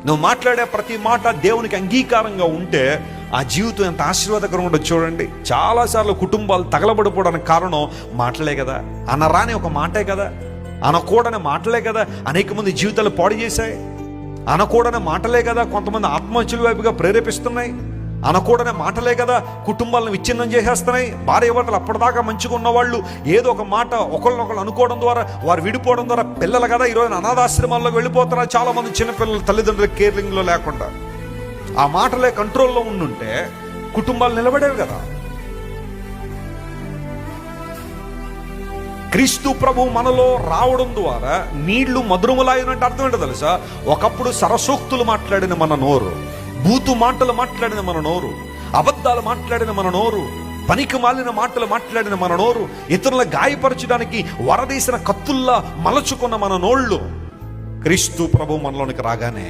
నువ్వు మాట్లాడే ప్రతి మాట దేవునికి అంగీకారంగా ఉంటే ఆ జీవితం ఎంత ఆశీర్వాదకరంగా ఉండదు చూడండి. చాలాసార్లు కుటుంబాలు తగలబడిపోవడానికి కారణం మాటలే కదా, అనరాని ఒక మాటే కదా, అనకూడని మాటలే కదా అనేక మంది జీవితాలు పాడు చేశాయి. అనకూడని మాటలే కదా కొంతమంది ఆత్మహత్యల వైపుగా ప్రేరేపిస్తున్నాయి. అనకూడని మాటలే కదా కుటుంబాలను విచ్ఛిన్నం చేసేస్తున్నాయి. భార్యాభర్తలు అప్పటిదాకా మంచిగా ఉన్నవాళ్ళు ఏదో ఒక మాట ఒకళ్ళనొకళ్ళు అనుకోవడం ద్వారా వారు విడిపోవడం ద్వారా పిల్లలు కదా ఈరోజు అనాథాశ్రమాల్లోకి వెళ్ళిపోతున్నారు. చాలా మంది చిన్నపిల్లలు తల్లిదండ్రుల కేరింగ్లో లేకుండా. ఆ మాటలే కంట్రోల్లో ఉండుంటే కుటుంబాలు నిలబడేవి కదా. క్రీస్తు ప్రభు మనలో రావడం ద్వారా నీళ్లు మధురములాయనంటే అర్థం ఏంటో తెలుసా? ఒకప్పుడు సరసోక్తులు మాట్లాడిన మన నోరు, బూతు మాటలు మాట్లాడిన మన నోరు, అబద్ధాలు మాట్లాడిన మన నోరు, పనికి మాలిన మాటలు మాట్లాడిన మన నోరు, ఇతరుల గాయపరచడానికి వరదీసిన కత్తుల్లా మలచుకున్న మన నోళ్ళు క్రీస్తు ప్రభు మనలోనికి రాగానే